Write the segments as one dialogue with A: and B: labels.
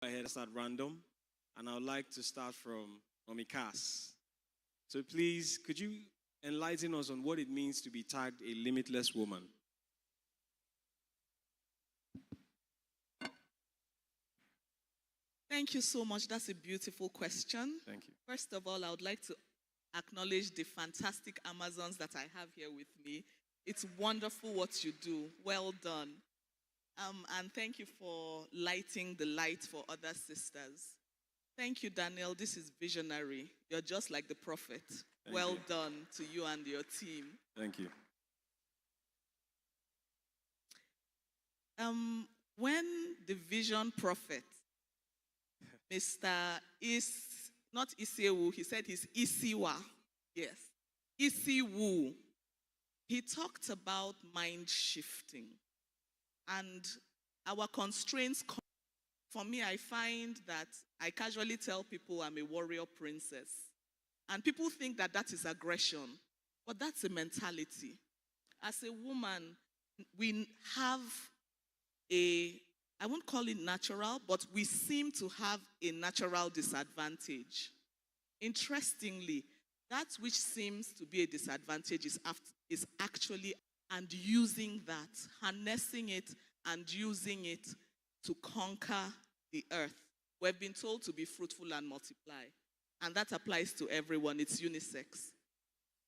A: Ahead at random, and I would like to start from Mommy Cass. So please, could you enlighten us on what it means to be tagged a limitless woman?
B: Thank you so much. That's a beautiful question.
A: Thank you.
B: First of all, I would like to acknowledge the fantastic Amazons that I have here with me. It's wonderful what you do. Well done. And thank you for lighting the light for other sisters. Thank you, Daniel. This is visionary. You're just like the prophet. Well done to you and your team.
A: Thank you.
B: When the vision prophet, Mr. Not Isewu, he said he's Isiwa. Yes. Isiwu. He talked about mind shifting. And our constraints, for me, I find that I casually tell people I'm a warrior princess. And people think that that is aggression. But that's a mentality. As a woman, we have I won't call it natural, but we seem to have a natural disadvantage. Interestingly, that which seems to be a disadvantage is actually, and using that, harnessing it and using it to conquer the earth. We've been told to be fruitful and multiply. And that applies to everyone. It's unisex.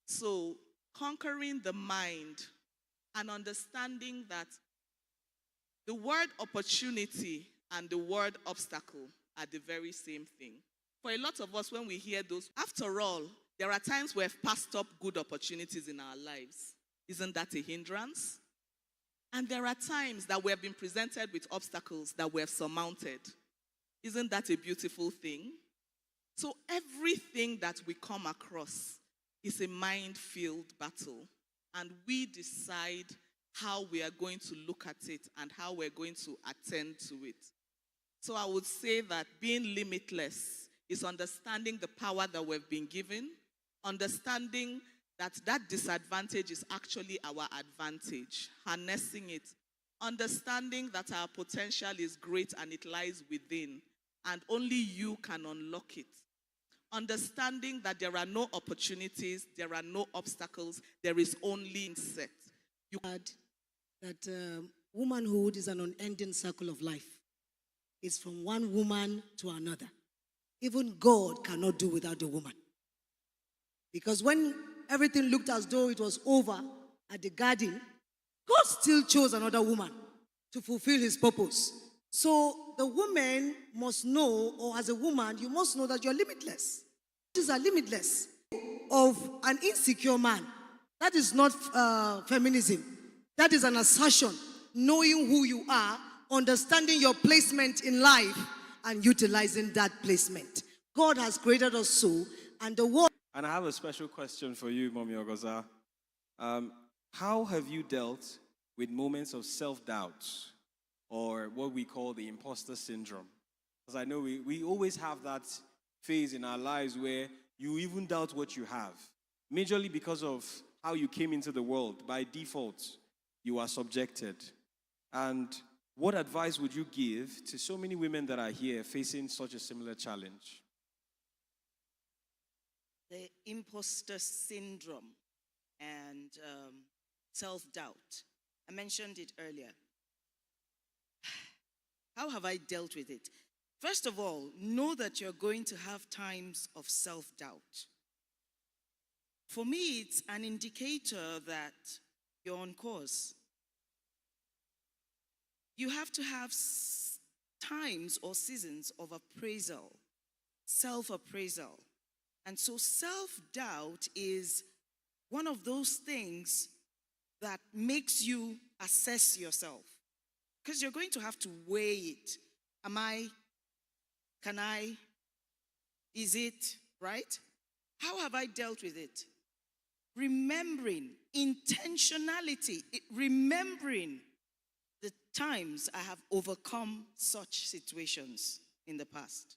B: So, conquering the mind and understanding that the word opportunity and the word obstacle are the very same thing. For a lot of us, when we hear those, after all, there are times we have passed up good opportunities in our lives. Isn't that a hindrance? And there are times that we have been presented with obstacles that we have surmounted. Isn't that a beautiful thing? So everything that we come across is a mind-filled battle. And we decide how we are going to look at it and how we're going to attend to it. So I would say that being limitless is understanding the power that we've been given, understanding that that disadvantage is actually our advantage, harnessing it, understanding that our potential is great and it lies within, and only you can unlock it. Understanding that there are no opportunities, there are no obstacles, there is only set.
C: You add that womanhood is an unending circle of life. It's from one woman to another. Even God cannot do without the woman. Because when everything looked as though it was over at the garden, God still chose another woman to fulfill his purpose. So the woman must know, or as a woman, you must know that you're limitless. These are limitless. Of an insecure man. That is not feminism. That is an assertion. Knowing who you are, understanding your placement in life, and utilizing that placement. God has created us so, and the world.
A: And I have a special question for you, Mommy Ogoza. How have you dealt with moments of self-doubt, or what we call the imposter syndrome? Because I know we always have that phase in our lives where you even doubt what you have, majorly because of how you came into the world. By default, you are subjected. And what advice would you give to so many women that are here facing such a similar challenge?
D: The imposter syndrome and self-doubt. I mentioned it earlier. How have I dealt with it? First of all, know that you're going to have times of self-doubt. For me, it's an indicator that you're on course. You have to have times or seasons of appraisal, self-appraisal. And so self-doubt is one of those things that makes you assess yourself. Because you're going to have to weigh it. Am I? Can I? Is it? Right? How have I dealt with it? Remembering, intentionality, remembering the times I have overcome such situations in the past.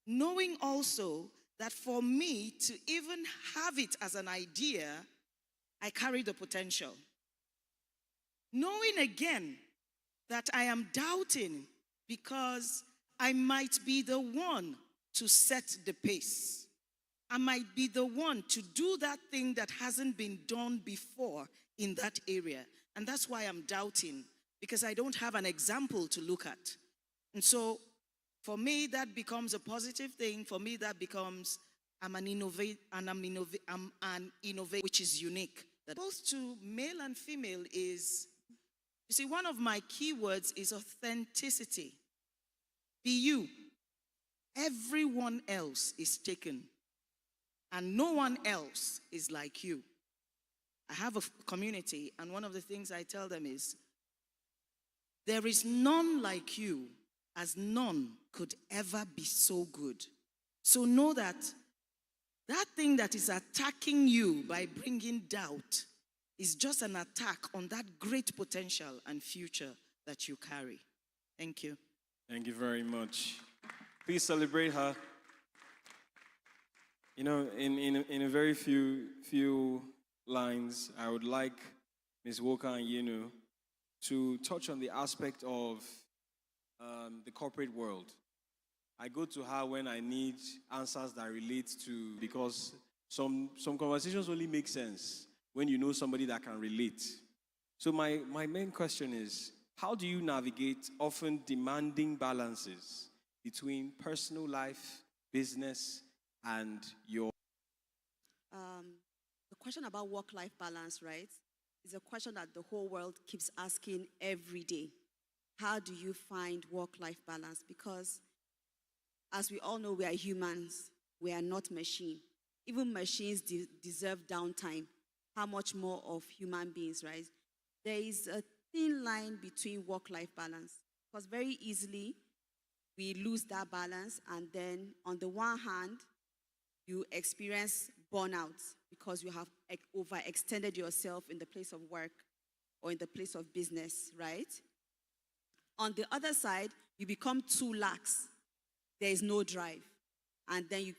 D: Knowing also that for me to even have it as an idea, I carry the potential. Knowing again that I am doubting because I might be the one to set the pace. I might be the one to do that thing that hasn't been done before in that area. And that's why I'm doubting, because I don't have an example to look at. And so for me, that becomes a positive thing. For me, that becomes I'm an innovator, which is unique. That both to male and female is, you see, one of my keywords is authenticity. Be you. Everyone else is taken, and no one else is like you. I have a community, and one of the things I tell them is, there is none like you, as none could ever be so good. So know that that thing that is attacking you by bringing doubt is just an attack on that great potential and future that you carry. Thank you.
A: Thank you very much. Please celebrate her. You know, in a very few lines, I would like Ms. Walker and Yinu to touch on the aspect of the corporate world. I go to her when I need answers that relate to, because some conversations only make sense when you know somebody that can relate. So my main question is, how do you navigate often demanding balances between personal life, business, and your...
E: The question about work-life balance, right, is a question that the whole world keeps asking every day. How do you find work-life balance? Because as we all know, we are humans. We are not machine. Even machines deserve downtime. How much more of human beings, right? There is a thin line between work-life balance, because very easily we lose that balance, and then on the one hand, you experience burnout because you have overextended yourself in the place of work or in the place of business, right? On the other side, you become too lax. There is no drive. And then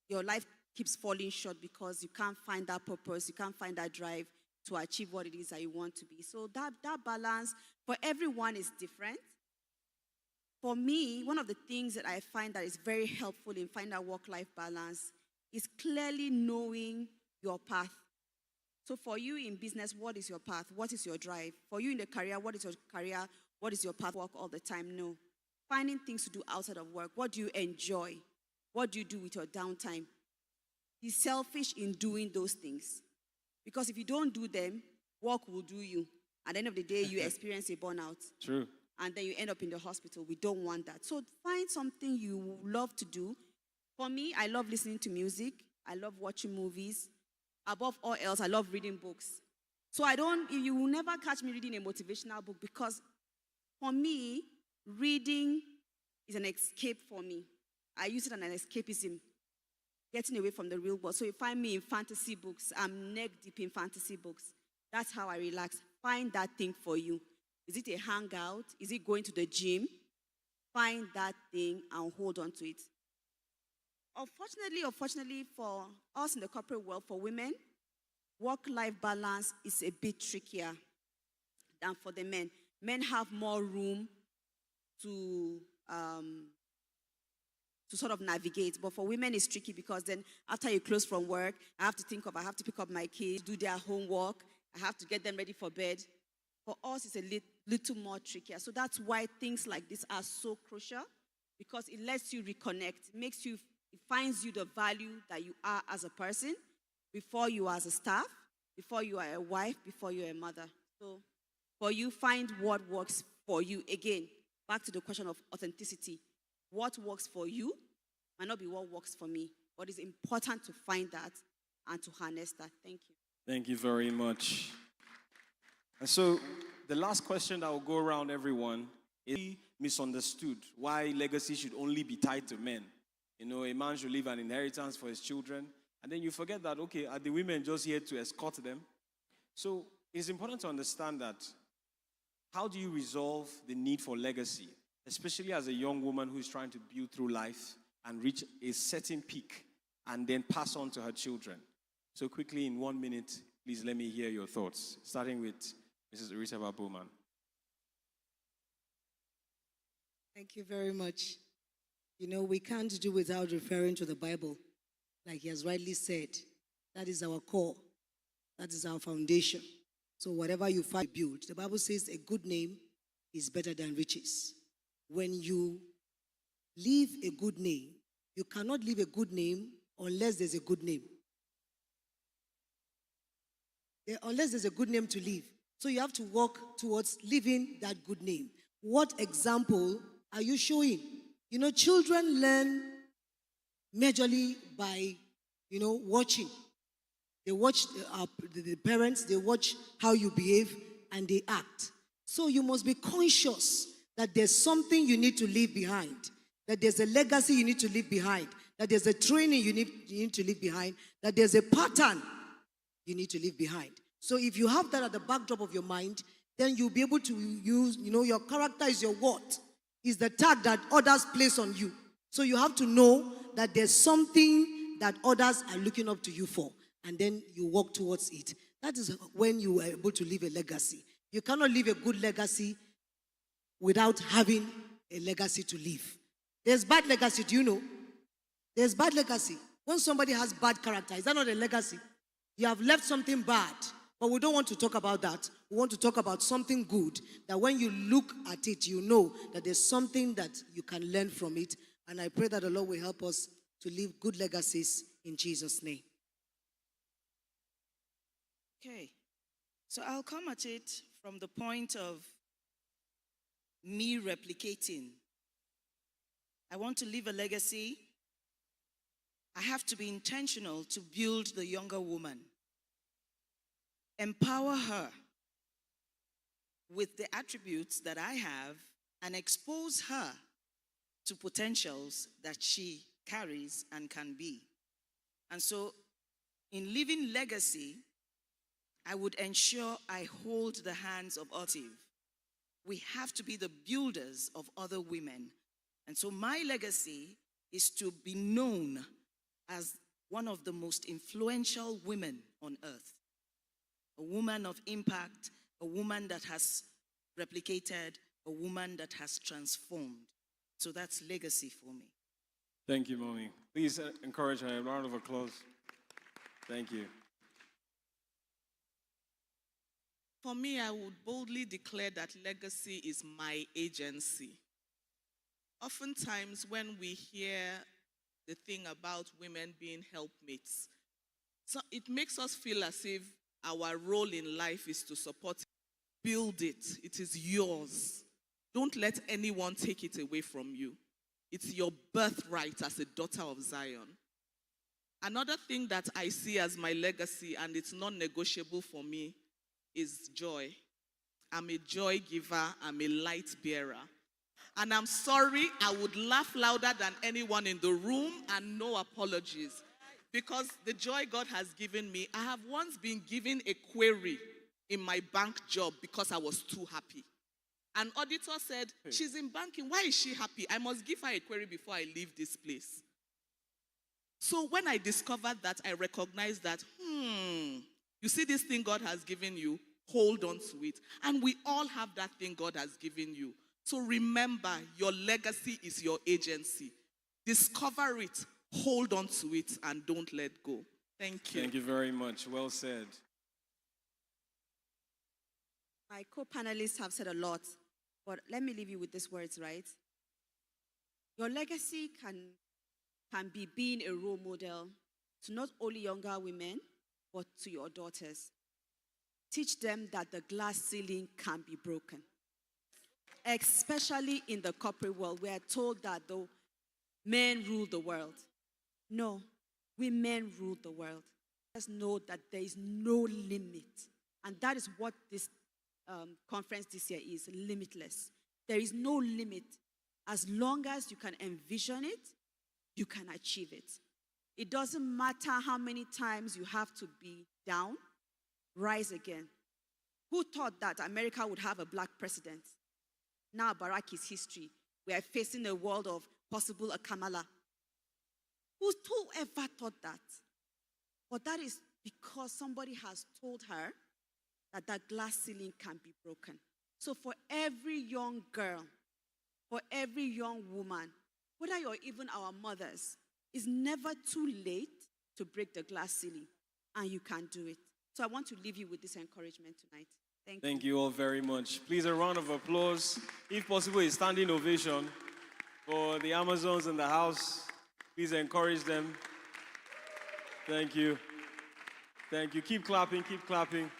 E: your life keeps falling short because you can't find that purpose, you can't find that drive to achieve what it is that you want to be. So that balance for everyone is different. For me, one of the things that I find that is very helpful in finding that work-life balance is clearly knowing your path. So for you in business, what is your path? What is your drive? For you in the career, what is your career? What is your path? Work all the time? No. Finding things to do outside of work. What do you enjoy? What do you do with your downtime? Be selfish in doing those things. Because if you don't do them, work will do you. At the end of the day, you experience a burnout.
A: True.
E: And then you end up in the hospital. We don't want that. So find something you love to do. For me, I love listening to music. I love watching movies. Above all else, I love reading books. So you will never catch me reading a motivational book, because for me, reading is an escape for me. I use it as an escapism, getting away from the real world. So you find me in fantasy books. I'm neck deep in fantasy books. That's how I relax. Find that thing for you. Is it a hangout? Is it going to the gym? Find that thing and hold on to it. Unfortunately for us in the corporate world, for women, work-life balance is a bit trickier than for the men. Men have more room to sort of navigate. But for women, it's tricky, because then after you close from work, I have to pick up my kids, do their homework. I have to get them ready for bed. For us, it's a little more trickier. So that's why things like this are so crucial, because it lets you reconnect. It finds you the value that you are as a person before you are as a staff, before you are a wife, before you're a mother. So for you, find what works for you. Again, back to the question of authenticity. What works for you might not be what works for me, but it's important to find that and to harness that. Thank you.
A: Thank you very much. And so the last question that will go around everyone is misunderstood why legacy should only be tied to men. You know, a man should leave an inheritance for his children, and then you forget that, okay, are the women just here to escort them? So it's important to understand that. How do you resolve the need for legacy, especially as a young woman who is trying to build through life and reach a certain peak and then pass on to her children? So quickly, in 1 minute, please let me hear your thoughts, starting with Mrs. Rita Bowman.
C: Thank you very much. You know, we can't do without referring to the Bible. Like he has rightly said, that is our core. That is our foundation. So whatever you find, build. The Bible says a good name is better than riches. When you leave a good name, you cannot leave a good name unless there's a good name. Unless there's a good name to leave. So you have to work towards living that good name. What example are you showing? You know, children learn majorly by, watching. They watch the parents, they watch how you behave, and they act. So you must be conscious that there's something you need to leave behind, that there's a legacy you need to leave behind, that there's a training you need to leave behind, that there's a pattern you need to leave behind. So if you have that at the backdrop of your mind, then you'll be able to use, your character is your what? Is the tag that others place on you. So you have to know that there's something that others are looking up to you for, and then you walk towards it. That is when you are able to leave a legacy. You cannot leave a good legacy without having a legacy to leave. There's bad legacy, do you know? There's bad legacy. When somebody has bad character, is that not a legacy? You have left something bad, but we don't want to talk about that. We want to talk about something good, that when you look at it, you know that there's something that you can learn from it. And I pray that the Lord will help us to leave good legacies in Jesus' name.
D: Okay. So I'll come at it from the point of me replicating. I want to leave a legacy. I have to be intentional to build the younger woman. Empower her with the attributes that I have and expose her to potentials that she carries and can be. And so, in leaving legacy, I would ensure I hold the hands of others. We have to be the builders of other women. And so my legacy is to be known as one of the most influential women on earth. A woman of impact, a woman that has replicated, a woman that has transformed. So that's legacy for me.
A: Thank you, Mommy. Please encourage her. A round of applause. Thank you.
B: For me, I would boldly declare that legacy is my agency. Oftentimes, when we hear the thing about women being helpmates, so it makes us feel as if our role in life is to support it. Build it. It is yours. Don't let anyone take it away from you. It's your birthright as a daughter of Zion. Another thing that I see as my legacy, and it's non-negotiable for me, is joy. I'm a joy giver. I'm a light bearer. And I'm sorry, I would laugh louder than anyone in the room, and no apologies. Because the joy God has given me, I have once been given a query in my bank job because I was too happy. An auditor said, she's in banking, why is she happy? I must give her a query before I leave this place. So when I discovered that, I recognized that, you see this thing God has given you, hold on to it. And we all have that thing God has given you. So remember, your legacy is your agency. Discover it, hold on to it, and don't let go. Thank you.
A: Thank you very much. Well said.
E: My co-panelists have said a lot, but let me leave you with these words, right? Your legacy can be being a role model to not only younger women, but to your daughters. Teach them that the glass ceiling can be broken. Especially in the corporate world, we are told that the men rule the world. No, women rule the world. Let's know that there is no limit. And that is what this conference this year is, Limitless. There is no limit. As long as you can envision it, you can achieve it. It doesn't matter how many times you have to be down, rise again. Who thought that America would have a black president? Now Barack is history. We are facing a world of possible Kamala. Whoever thought that? But that is because somebody has told her that that glass ceiling can be broken. So for every young girl, for every young woman whether you're even our mothers, it's never too late to break the glass ceiling, and you can do it. So I want to leave you with this encouragement tonight. Thank you.
A: Thank you all very much. Please, a round of applause. If possible, a standing ovation for the Amazons in the house. Please encourage them. Thank you. Thank you. Keep clapping, keep clapping.